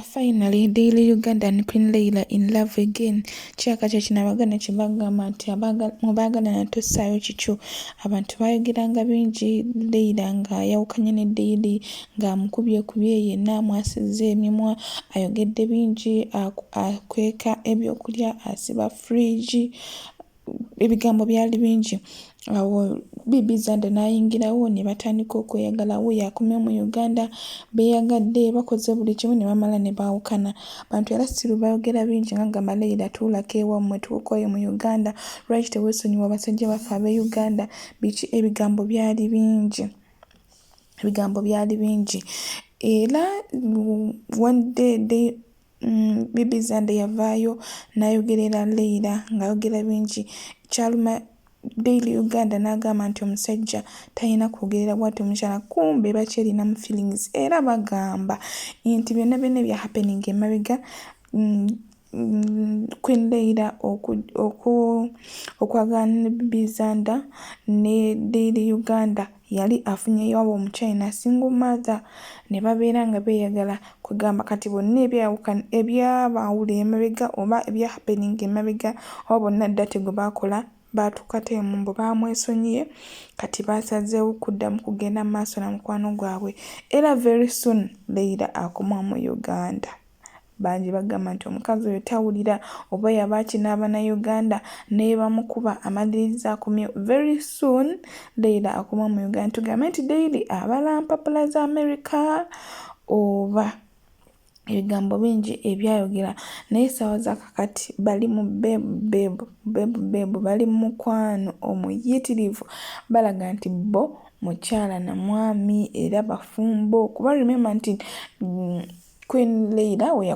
Finally, Daily Uganda and Queen Leilah in love again. Kyaka kye kino abaganda kye bagamba nti mu baagalana tossaayo kikyo. Abantu baayogeranga bingi, Leilah ng'ayawukanye ne Daily ng'amukubye yenna amwasizza emimwa, ayogedde bingi, akweka ebyokulya, asiba fridge, ebigambo byali bingi. Awo Bb Zanda n'ayingirawo ne batandika okweyagalawo, yakomye mu Uganda, beeyagadde bakoze buli kimu ne bamala ne baawukana. Abantu era siru bayogera bingi nga gamba Leilah tuulako ewammwe tuukooyo mu Uganda, lwaki teweesonyiwa basajja baffe ab'e Uganda, biki ebigambo byali bingi. Era one day Bb Zanda yavaayo n'ayogerera Leilah ng'ayogera bingi. Kyaluma Daily Uganda n'agamba nti omusajja talina kwogerera bw'ati omukyala, kumbe bakyerina mu feelings. Era bagamba nti byonna bya happening emabega Queen Leilah okwagala ne Bb Zanda ne Daily Uganda yali afunyeyo abo omukyala single mother, ne babeera nga beeyagala, kugamba kati bonna ebyabaawula emabega oba ebya happening emabega oba bonna dda tegwe baakola baatuukate mu mbu baamwesonyiye, kati baasazeewo kuddamu kugenda mu maaso na mukwano gwabwe. Era very soon Leilah akoma mu Uganda. Bangi bagamba nti omukazi oyo tawulira oba yaba akinaaba na Uganda naye bamukuba amaliriza akomye. Very soon Leilah akoma mu Uganda. Tugambe nti Daily abala mpapula za America oba ebigambo bingi ebyayogera, naye essaawa za kakati bali mu bebu bali mu mukwano omuyitirivu, balaga nti bo mukyala na mwami era bafumbo. Kuba remember nti Queen Leilah we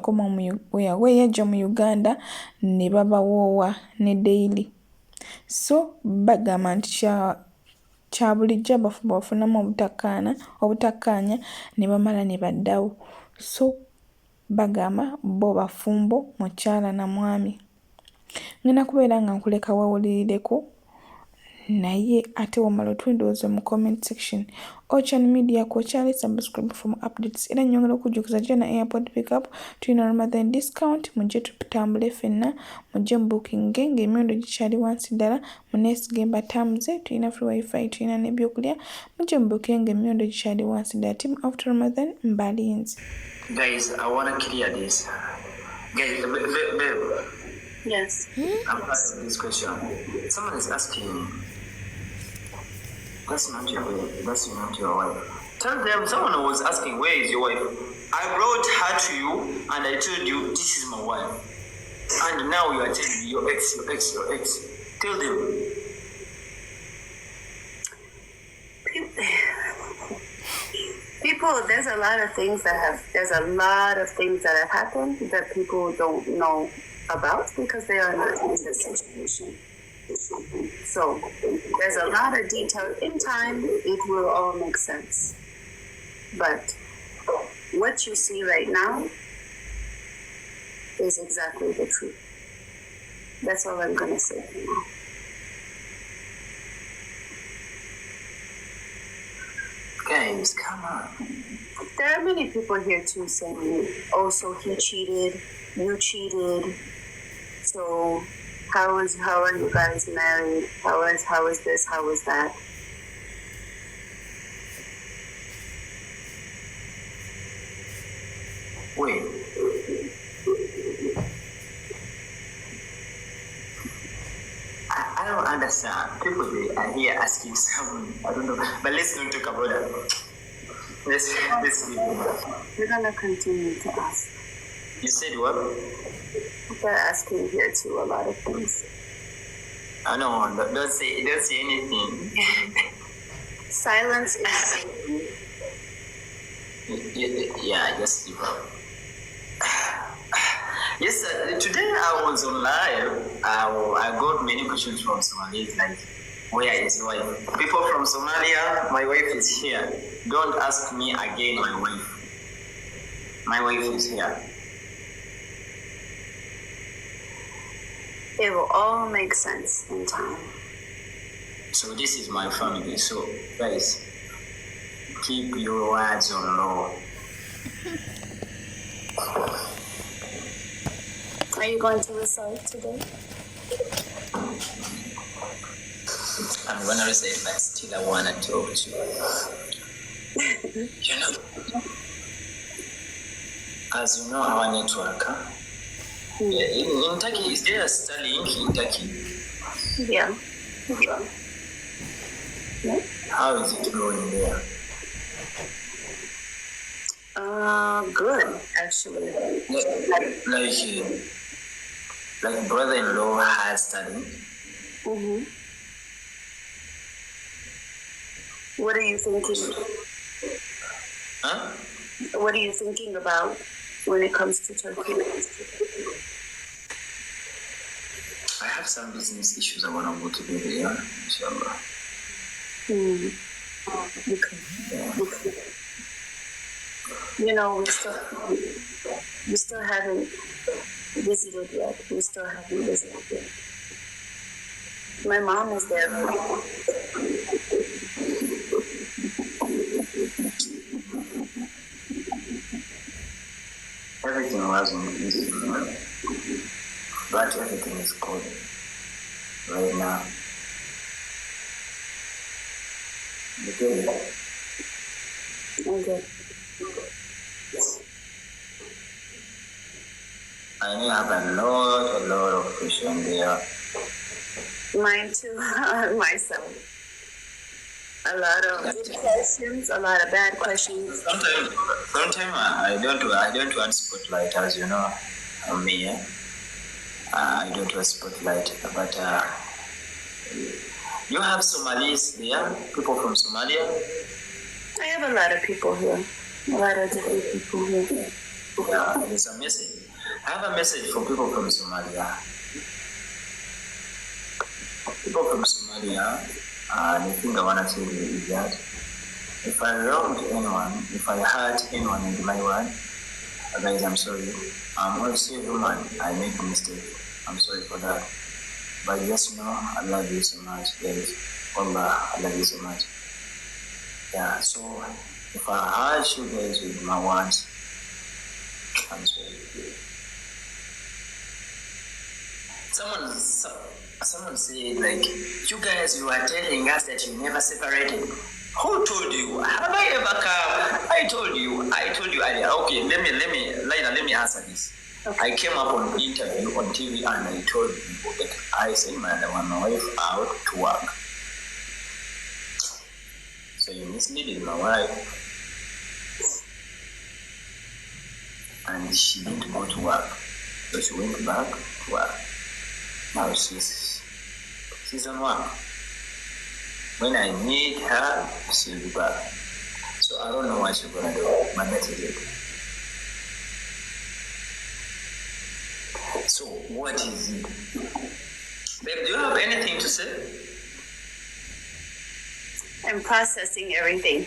yajja mu Uganda ne babawoowa ne Daily. So bagamba nti kya bulijjo bafunamu obutakkaanya ne bamala ne baddawo. So bagamba bo bafumbo mukyala na mwami. Ngenda kubeera nga nkuleka wawulirireko, naye ate wamala otwendowooza mu comment section. Channel media kokyali subscribe for updates. Era nyongera okujjukiza jana airport pickup tulina Ramadan discount, mujje tutambule ffenna, mujje bookinge ng'emiwendo gikyali wansi ddala, muneesige mbatamuze, tulina free wifi, tulina n'ebyokulya, mujje bookinge ng'emiwendo gikyali wansi ddala. Team after Ramadan mbalinzi. Guys, I want to clear this. Guys, babe. Yes. I'm asking this question. Someone is asking, that's not your wife. Tell them, someone was asking, where is your wife? I brought her to you and I told you, this is my wife. And now you are telling me your ex. Tell them. People, there's a lot of things that have happened that people don't know about because they are not in the situation. So there's a lot of detail. In time, it will all make sense. But what you see right now is exactly the truth. That's all I'm going to say for now. Guys, come on. There are many people here too saying, oh, so he cheated, you cheated. So how are you guys married? How is this? How is that? Wait. I don't understand. People are here asking someone. I don't know. But let's not talk about that. Let's leave it. We're gonna continue to ask. You said what? They're asking here too a lot of things. I know. Don't say anything. Silence is. Yeah, just give up. Yes, today I was on live. I got many questions from Somalis, like, where is your wife? People from Somalia, my wife is here. Don't ask me again, my wife. My wife is here. It will all make sense in time. So this is my family. So, guys, keep your words on low. Are you going to recite today? I'm going to recite, but still I want to talk to you. As you know, our network, in Turkey, is there a Starlink in Turkey? Yeah. How is it going there? Good, actually. Like brother-in-law has Starlink. Mm-hmm. What are you thinking? Huh? What are you thinking about when it comes to Turkey? I have some business issues I want to go to do there, inshallah. Okay. You know, we still haven't visited yet. My mom is there. Everything wasn't easy, but everything is good right now. Okay. I know I have a lot of questions there. Mine too, myself. A lot of good questions, a lot of bad questions. Sometimes I don't want spotlight, as you know, me. I don't want spotlight, but you have Somalis there, people from Somalia. I have a lot of people here, a lot of different people here. Yeah, there's a message. I have a message for people from Somalia. People from Somalia, the thing I want to tell you is that if I wronged anyone, if I hurt anyone in my word, guys, I'm sorry. I'm also human. I make a mistake. I'm sorry for that. But just know, I love you so much, guys. Allah, I love you so much. Yeah, so if I hurt you guys with my words, I'm sorry. Someone said, like, you guys, you are telling us that you never separated. Who told you? Have I ever come? I told you earlier. Okay, Leilah, let me answer this. Okay. I came up on interview on TV and I told people that I sent my wife out to work. So you misleading my wife. And she didn't go to work. So she went back to work. Now she's on work. When I need her, she'll be back. So I don't know what she's gonna do, but that is it. So what is it? Babe, do you have anything to say? I'm processing everything.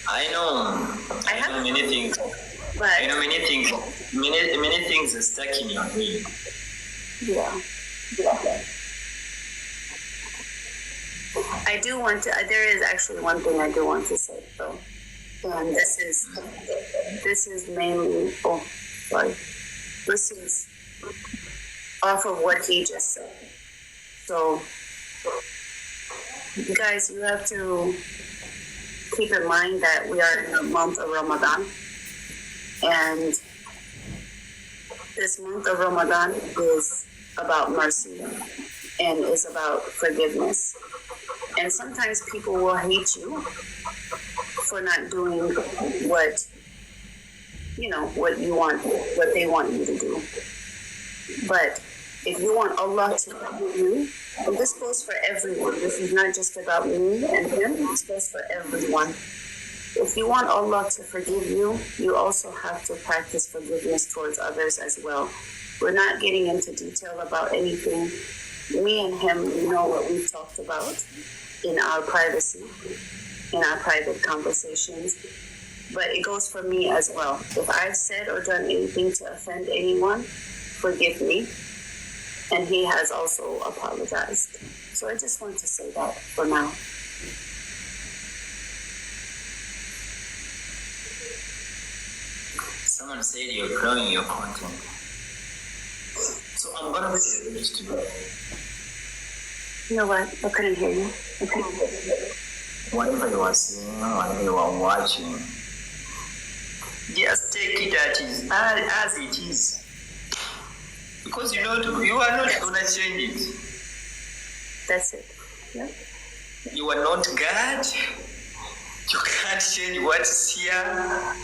I know many things. But I know many things are stuck in your head. Yeah. I do want to. There is actually one thing I do want to say, though, and this is mainly. Oh, sorry. This is off of what he just said. So, you guys, you have to keep in mind that we are in the month of Ramadan, and this month of Ramadan is about mercy and is about forgiveness. And sometimes people will hate you for not doing what they want you to do. But if you want Allah to forgive you, and this goes for everyone. This is not just about me and him. This goes for everyone. If you want Allah to forgive you, you also have to practice forgiveness towards others as well. We're not getting into detail about anything. Me and him, we know what we've talked about in our privacy, in our private conversations. But it goes for me as well. If I've said or done anything to offend anyone, forgive me. And he has also apologized. So I just want to say that for now. Someone said you're growing your content. So I'm gonna be released today. You know what? I couldn't hear you. Whatever you are seeing, whatever you are watching, just take it as it is. Because you are not gonna change it. That's it. Yeah. You are not God. You can't change what's here.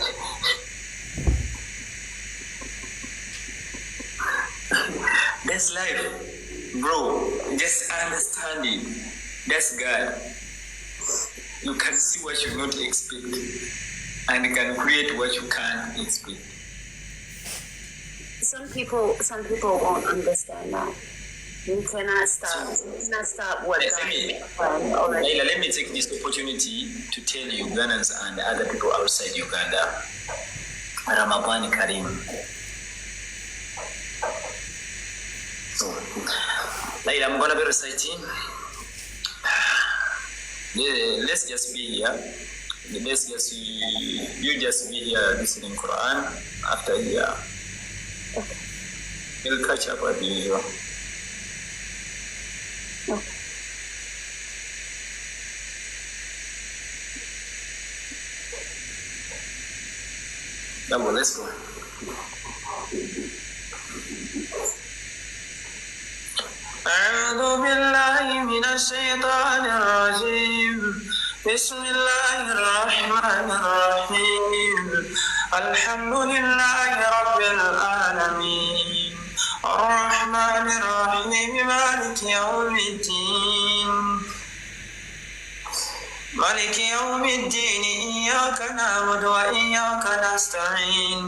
That's life, bro. Just understand it. That's God. You can see what you not expect, and you can create what you can't expect. Some people won't understand that. You cannot stop what God. Leilah, let me take this opportunity to tell Ugandans and other people outside Uganda, Ramadan Karim. So, Leilah, I'm gonna be reciting. Let's just be here. You just be here listening Quran. After here, we'll catch up as usual. Okay. Double, let's go. أعوذ بالله من الشيطان الرجيم بسم الله الرحمن الرحيم الحمد لله رب العالمين الرحمن الرحيم مالك يوم الدين إياك نعبد وإياك نستعين.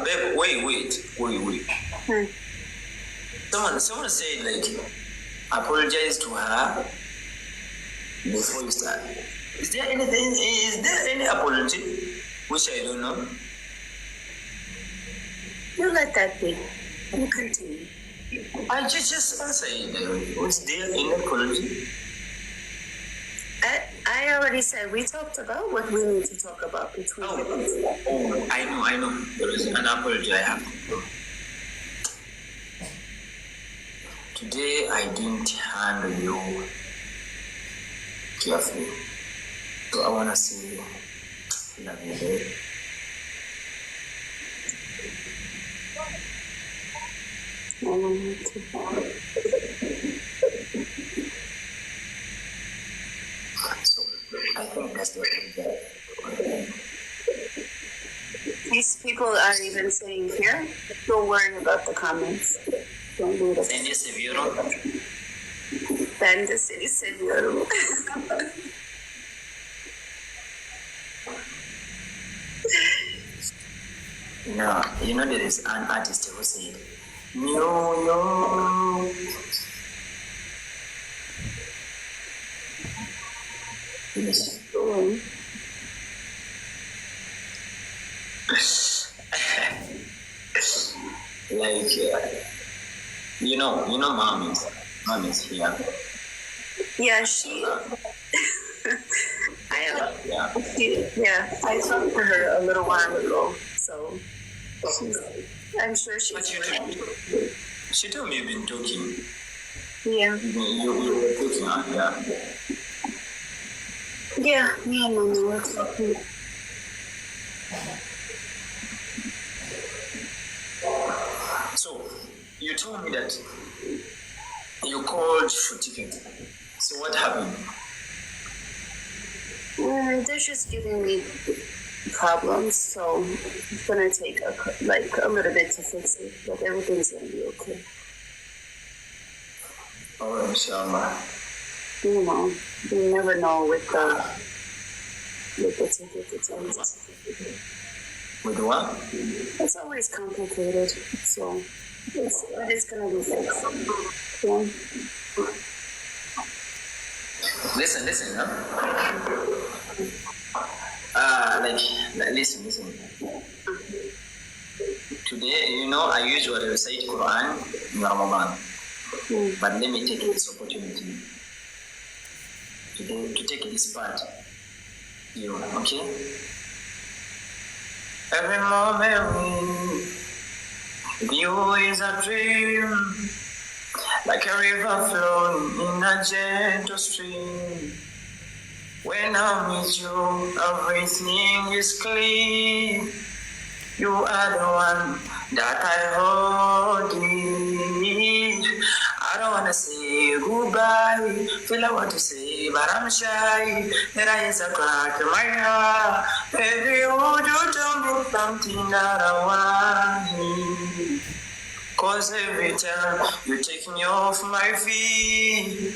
Babe, wait. Someone said, like, apologize to her before you start. Is there any apology which I don't know? You let that be. You continue. I just answer it. Was there any apology? I already said we talked about what we need to talk about between us. Oh, I know. There is an apology I have to do. Today I didn't handle you carefully. So I wanna say love you, babe. So I think that's the way. These people are even sitting here. Don't worry about the comments. Don't do that. Send us a video. Then the city said you. No, there is an artist who said, no. Finish. Mom is here. Yeah, she. I talked to her a little while ago, so I'm sure she's. She told me you've been talking. Yeah. You were talking, yeah. Yeah, me and Mommy were talking. So, you told me that you called for ticket. So what happened? They're just giving me problems, so it's gonna take a little bit to fix it, but everything's gonna be okay. Oh, inshallah. You never know with the ticket. With what? It's always complicated, so it's gonna be fixed. Yeah. Listen, huh? Listen. Today, I usually recite Quran in Ramadan. But let me take this opportunity to take this part. Okay? Every moment with you is a dream, like a river flowing in a gentle stream. When I'm with you, everything is clean. You are the one that I hold in. I don't wanna say goodbye. Feel I want to say, but I'm shy. There is a crack in my heart. Baby, would you tell me something that I want? Cause every time you take me off my feet,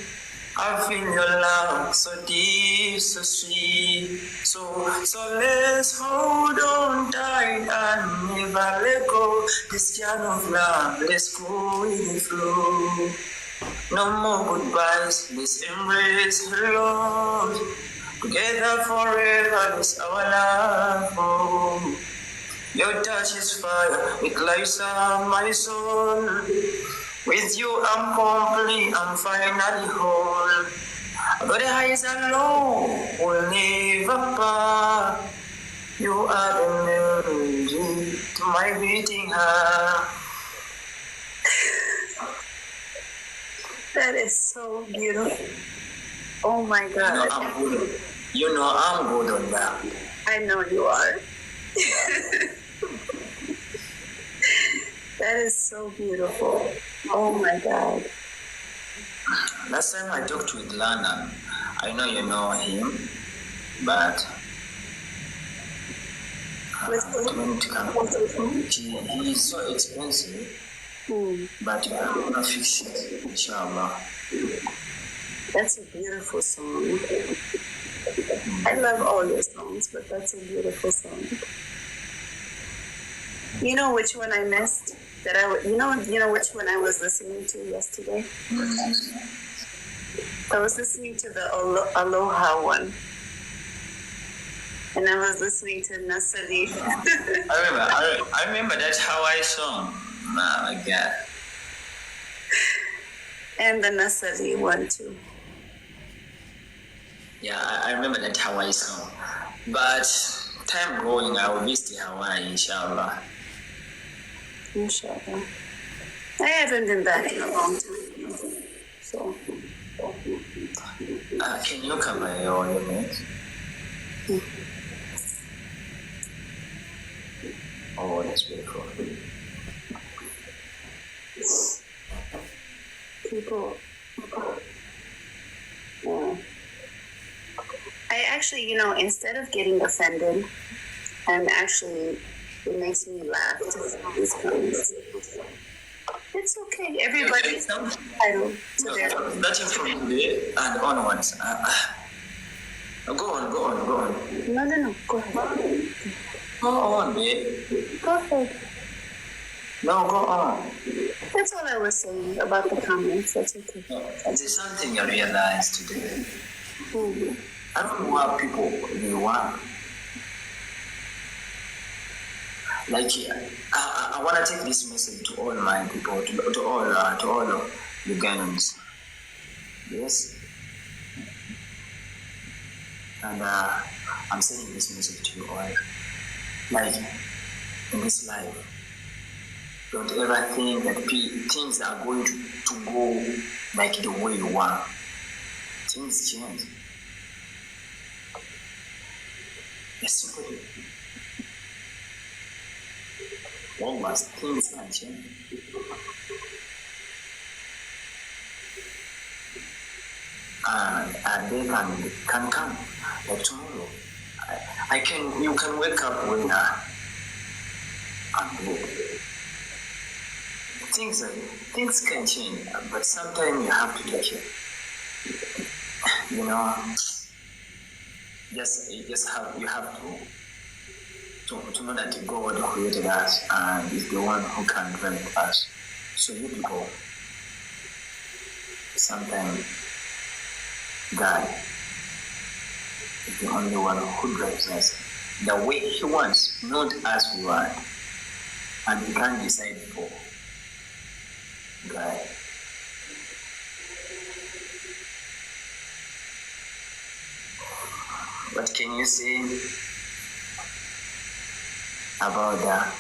I feel your love so deep, so sweet. So let's hold on tight and never let go. This kind of love, let's go with the flow. No more goodbyes, let's embrace the Lord. Together forever, this our love. Oh. Your touch is fire, it lights up my soul. With you I'm complete, I'm finally whole. But the highs and lows will never part. You are the melody to my beating heart. That is so beautiful. Oh my God. You know I'm good on that. I know you are. That is so beautiful. Oh my God. Last time I talked with Lana, I know you know him, but he is so expensive. But I'm gonna fix it, inshallah. That's a beautiful song. I love all your songs, but that's a beautiful song. You know which one I missed? You know which one I was listening to yesterday? I was listening to the Aloha one. And I was listening to Nasali. I remember that Hawaii song. My God. And the Nasali one too. Yeah, I remember that Hawaii song. But time going, I will visit Hawaii, inshallah. Inshallah. I haven't been back in a long time. So. Can you cover your limits? Oh, that's beautiful. People. Yeah. I actually, instead of getting offended, it makes me laugh to see these comments. It's okay. Everybody's entitled to their. Starting from today and onwards. Go on. No. Go ahead. Go on, babe. Go ahead. No, go on. That's all I was saying about the comments. That's okay. There's something I realized today. I don't know what people they want. Like, I want to take this message to all my people, to all Ugandans. Yes. And I'm sending this message to you all. Like, in this life, don't ever think that things are going to go like the way you want. Things change. Yes, simply. Almost things can change. And they can come like tomorrow. You can wake up with and go. Things can change, but sometimes you have to take it. You have to know that God created us and is the one who can help us. So you people, sometimes God is the only one who drives us the way He wants, not as we want. And we can't decide for God. What can you say? about that.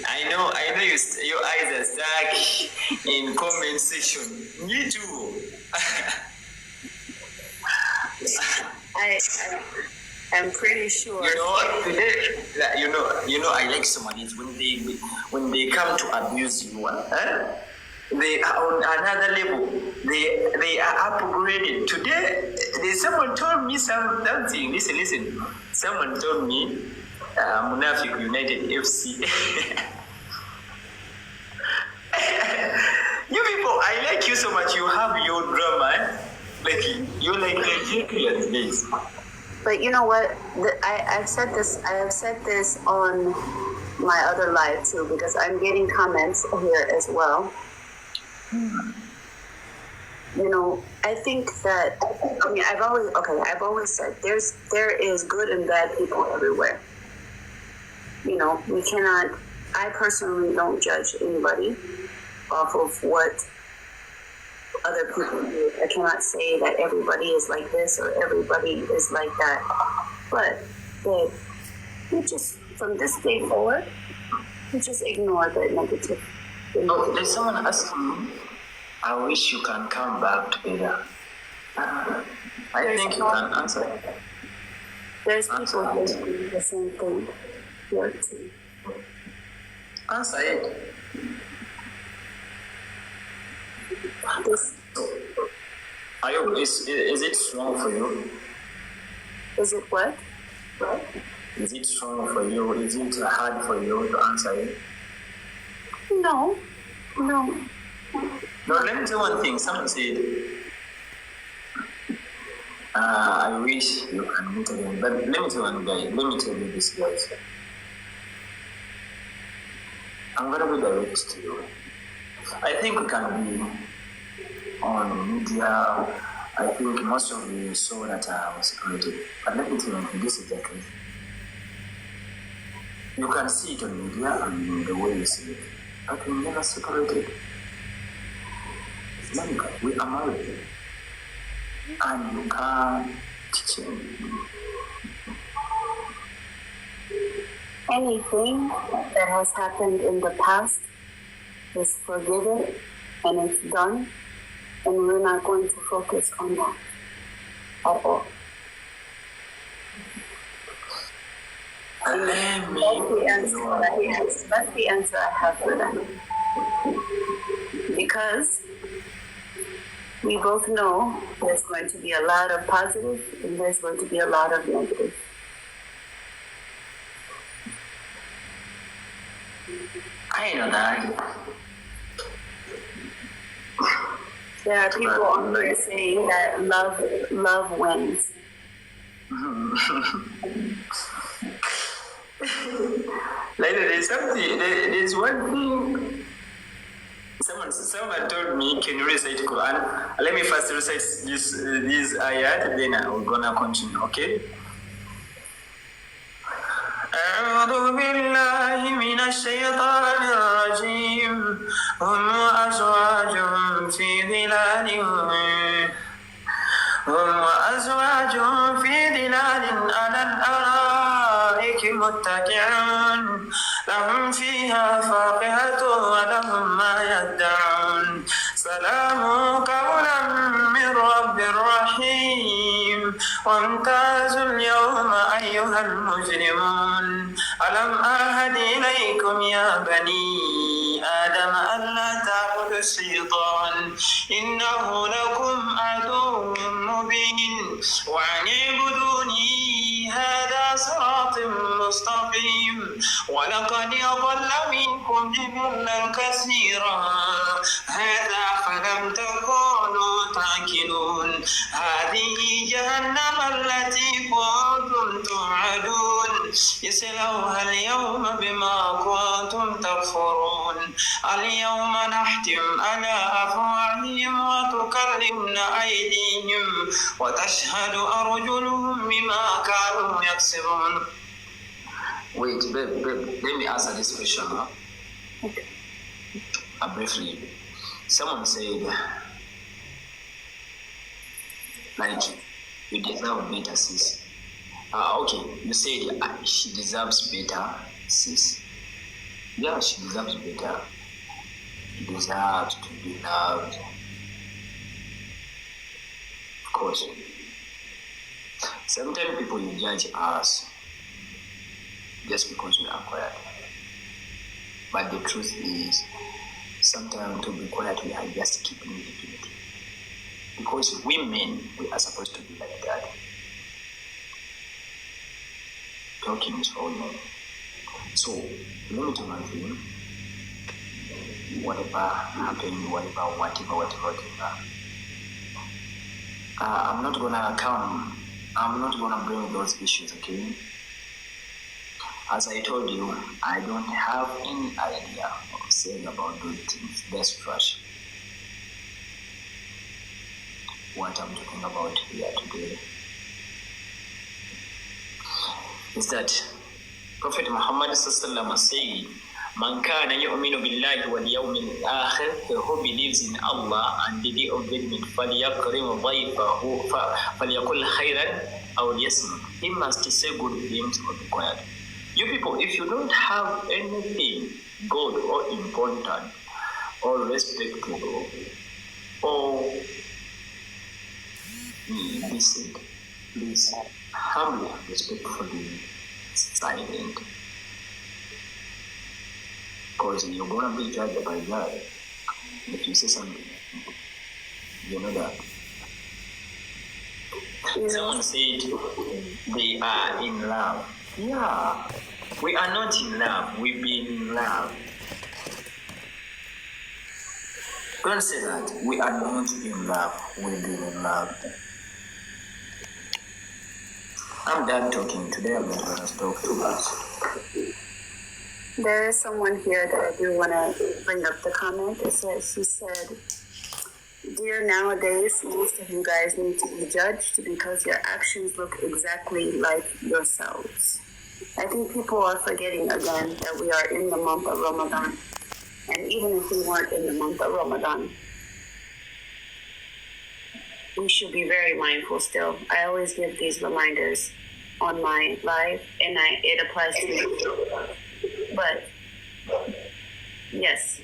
I know your eyes are stuck in comment section. Me too. I'm pretty sure. You know, today, I like Somalis when they come to abuse you. They are on another level. They are upgraded. Today, someone told me something. Listen. Someone told me, Munafik United FC. You people, I like you so much. You have your drama. Like you like Nigerians, guys. But you know what? I have said this on my other live too, because I'm getting comments here as well. You know, I think that I've always said there is good and bad people everywhere. You know, we cannot. I personally don't judge anybody off of what other people do. I cannot say that everybody is like this or everybody is like that. But we just, from this day forward, we just ignore the negative. Oh, there's someone asking me, I wish you can come back together. I think you can answer. There's people who do the same thing here too. Answer it. Is it strong for you? Is it what? Is it strong for you? Is it hard for you to answer it? No. No, let me tell you one thing. Someone said, I wish you can meet again. But let me tell you this, guys. I'm going to be direct to you. I think we can be on media. I think most of you saw that I was separated. But let me tell you, this is the truth. You can see it on media and the way you see it. But we never separated. Monica, we are married. And you can't change. Anything that has happened in the past is forgiven and it's done, and we're not going to focus on that at all. That's the answer I have for that. Because we both know there's going to be a lot of positive and there's going to be a lot of negative. I know that. There are people on here saying that love wins. Later, there's one thing. Someone told me, can you recite Quran? Let me first recite this ayat, then I'm gonna continue, okay? أعوذ بالله من الشيطان الرجيم هم وأزواج في ظلال على الأرائك متكئون لهم فيها فاكهة ولهم ما يدعون سلام قولا من رب رحيم وامتازوا اليوم أيها المجرمون ألم أعهد إليكم يا بني آدم ألا تعبدوا الشيطان إنه لكم عدو مبين وأن اعبدوني هذا صراط مستقيم ولقد أضل منكم جبلا كثيرا هذا فلم تكونوا تعقلون هذه جهنم التي كنتم توعدون يصلوها اليوم بما كنتم تكفرون اليوم نختم على أفواههم وتكلمنا أيديهم وتشهد أرجلهم بما كانوا يكسبون. Wait, babe, let me answer this question, huh? Okay. Briefly. Someone said, like, You deserve better, sis. Okay, you said she deserves better, sis. Yeah, she deserves better. She deserves to be loved. Of course. Sometimes people you judge us just because we are quiet. But the truth is, sometimes to be quiet, we are just keeping it. Because women, we are supposed to be like that. Talking is all men. So, let me tell one thing. Whatever happened, whatever. I'm not gonna bring those issues, okay? As I told you, I don't have any idea of saying about those things. That's trash. What I'm talking about here today is that Prophet Muhammad sallallahu said, "Man kana yu'minu billahi wal yawmil akhir, who believes in Allah and the day of judgment, falyakrim dhayfahu, falyakul khairan aw liyasmut." He must say good things or be quiet. You people, if you don't have anything good or important or respectable or decent, please humbly, respectfully, silent. Because you're going to be judged by God if you say something. You know that. Someone said they are in love. Yeah, we are not in love. We've been in love. Don't say that. We are not in love. We've been in love. I'm done talking. Today I'm not going to talk too much. There is someone here that I do want to bring up the comment. She said, "Dear, nowadays, most of you guys need to be judged because your actions look exactly like yourselves." I think people are forgetting again that we are in the month of Ramadan. And even if we weren't in the month of Ramadan, we should be very mindful still. I always give these reminders on my live, and it applies to me. But, yes.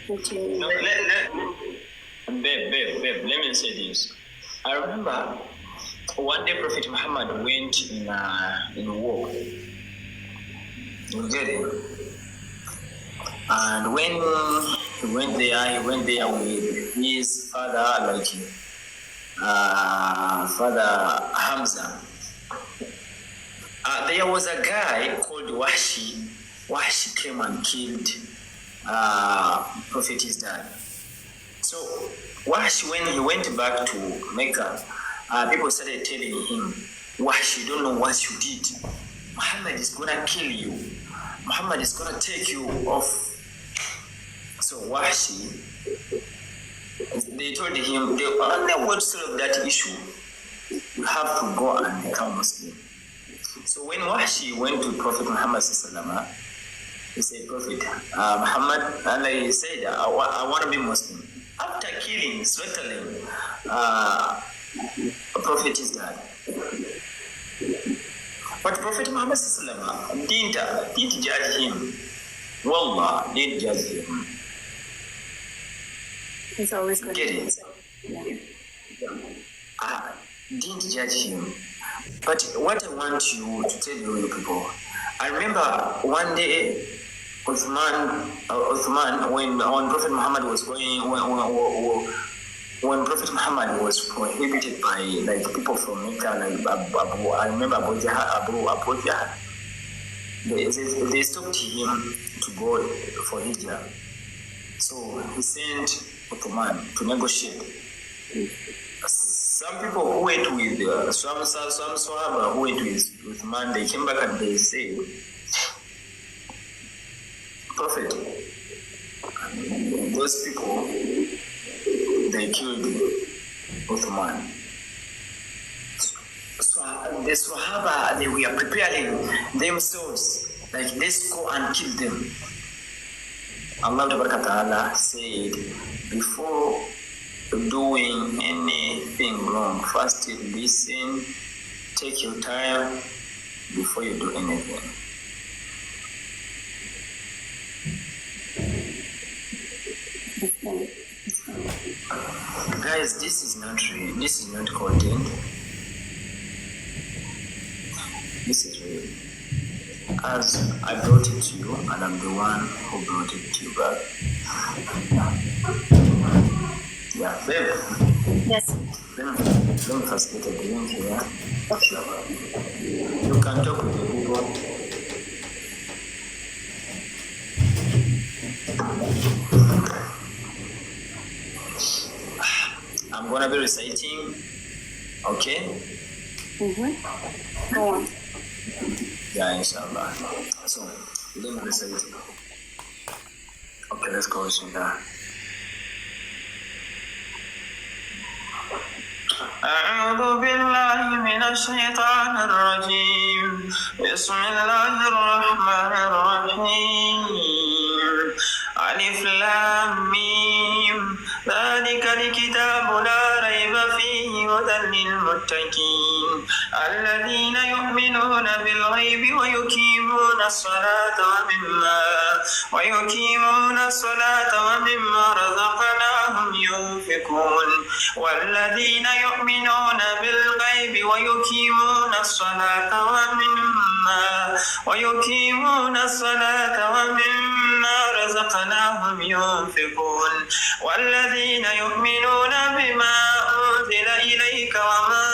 Continue. No, babe, let me say this. I remember one day Prophet Muhammad went in a walk. You get it? And when he went there with his father, Father Hamza. There was a guy called Washi. Washi came and killed Prophet's dad. So Washi, when he went back to Mecca, people started telling him, "Washi, you don't know what you did. Muhammad is gonna kill you. Muhammad is gonna take you off." So Washi, they told him, the only way to solve that issue, you have to go and become Muslim. So when Washi went to Prophet Muhammad sallallahu, he said, "Prophet Muhammad," and he said, I want to be Muslim. After killing, slaughtering Prophet is dead. But Prophet Muhammad sallallahu didn't judge him. Wallah, didn't judge him. It's always good. Get it? Didn't judge him. But what I want you to tell you people, I remember one day Uthman, when Prophet Muhammad was going, when Prophet Muhammad was prohibited by people from Mecca, I remember Abu Jahl, they stopped him to go for Hijrah. So he sent Uthman to negotiate. Some people who went with some Sahaba who went with man, they came back and they said, "Prophet, those people, they killed Uthman." So the Sahaba, they were preparing themselves, let's go and kill them. Allah Ta'ala said, before doing anything wrong. First, listen, take your time before you do anything. Guys, this is not real. This is not content. This is real. As I brought it to you, and I'm the one who brought it to you back. Yeah, babe. Yes. Let me first get a drink here. Okay. You can talk with the people. I'm gonna be reciting, okay? Go on. Yeah, inshallah. So, let me recite it. Okay, let's go, inshallah. أعوذ بالله من الشيطان الرجيم بسم الله الرحمن الرحيم ألف لام ميم ذلك الكتاب لا ريب فيه هدى للمتقين الذين يؤمنون بالغيب ويقيمون الصلاة ومما رزقناهم ينفقون والذين يؤمنون بالغيب ويقيمون الصلاة ومما رزقناهم ينفقون والذين يؤمنون بما أنزل إليك وما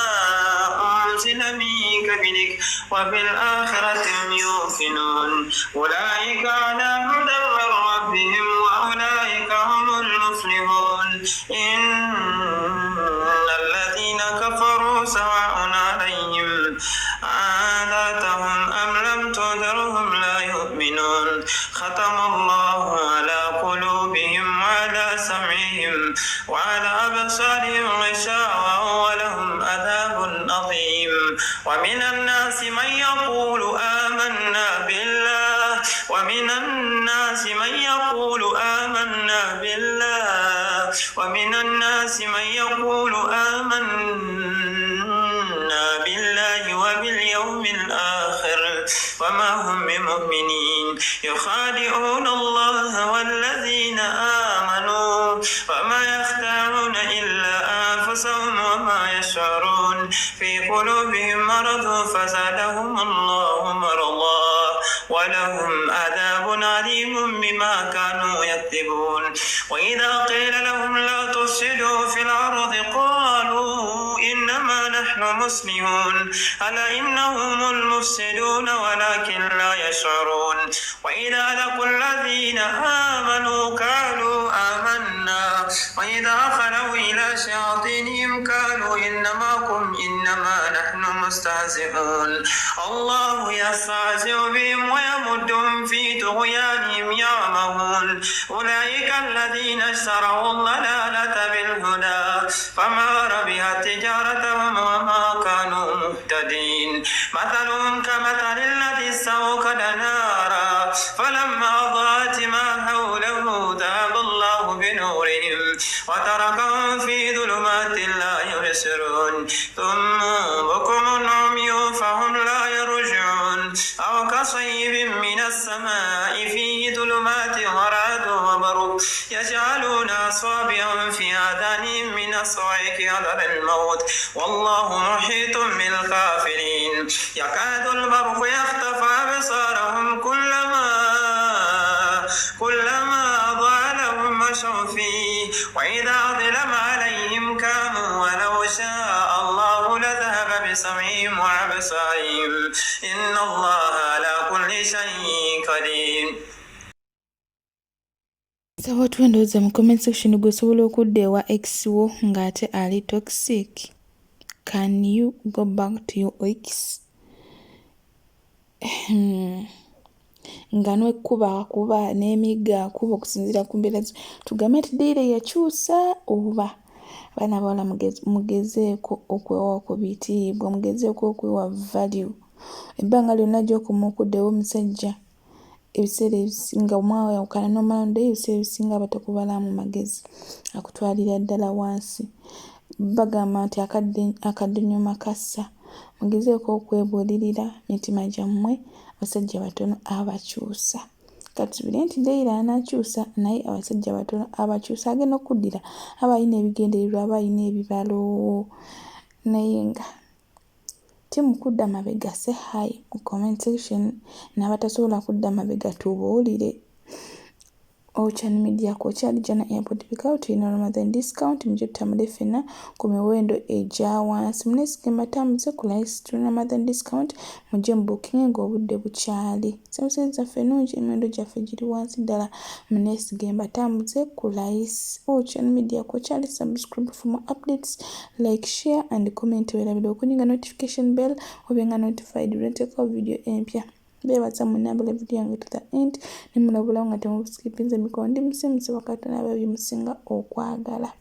أنزل من قبلك وبالآخرة هم يوقنون أولئك على هدى من ربهم وأولئك هم المفلحون إن الذين كفروا سواء عليهم أنذرتهم أم لم تنذرهم لا يؤمنون ختم الله على قلوبهم وعلى سمعهم وعلى أبصارهم غشاوة ولهم عذاب عظيم ومن الناس من يقول آمنا بالله ومن الناس من يقول آمنا بالله وباليوم الآخر وما هم بمؤمنين يخادعون الله والذين آمنوا وما يخدعون إلا أنفسهم وما يشعرون في قلوبهم مرض فزادهم الله مرضا ولهم عذاب عليم بما كانوا يكذبون وإذا قيل لهم لا تفسدوا في الأرض قالوا إنما نحن مصلحون ألا إنهم المفسدون ولكن لا يشعرون وإذا لقوا الذين آمنوا قالوا آمنا وإذا خلوا إلى شياطينهم قالوا إنما نحن مستهزئون الله يستهزئ بهم ويمدهم في طغيانهم يعمهون أولئك الذين اشتروا الضلالة بالهدى فما ربحت تجارتهم وما كانوا مهتدين مثلهم كمثل الذي استوقد نارا فلما أضاءت ما حوله ذهب الله بنورهم وتركهم في ظلمات لا يبصرون ثم بكم عمي فهم لا يرجعون أو كصيب من السماء فيه ظلمات ورعد وبرق يجعلون أصابعهم في آذانهم من الصواعق حذر الموت والله محيط بالكافرين يكاد البرق يخطف أبصارهم كلما أضاء لهم مشوا فيه وإذا ظلم عليهم كانوا ولو شاء الله لذهب بسمعهم وأبصارهم إن الله على كل شيء قدير. Sawa tuendoza mu comment section gwe osobola okudda ewa ex wo ng'ate ali toxic. Can you go back to your ex? Nga kuba n'emigga kuba okusinziira ku mbeera tugambe nti ddiire yakyusa oba abaana bawala mugezeeko okwewa ku bitiibwa mugezeeko okwewa value ebbanga lyonna gy'okoma okuddawo omusajja ebiseera ebisinga omwawukana n'omulonda ebiseera ebisinga batakubalamu magezi akutwalira ddala wansi. Bagamba nti akaddonyo makassa. Mugezeeko okwebuulirira mitima gyammwe abasajja batono abakyusa. Katubire nti Leilah anakyusa naye abasajja batono abakyusa agenda okuddira abalina ebigendererwa abalina ebibalo naye nga timukudda mabega. Say hi mu comment section n'abatasobola kudda mabega tubuulire. Ochani media ko kyali jana airport bikao tulina Ramadan discount muje tutamule ffenna ku miwendo egya wansi. Munesigamba tambuze ku lice tulina Ramadan discount muje mu booking ng'obudde bukyali. Services zaffe ennungi emiwendo gyaffe giri wansi ddala. Munesigamba tambuze ku lice. Ochani media ko kyali subscribe for more updates, like, share and comment. Welabira okuninga notification bell obenga notified lwenteka video empya. Bebaza munambula video yange to the end nimulabula nga temuskipinze mikono ndi musimuse wakati n'ababye musinga okwagala.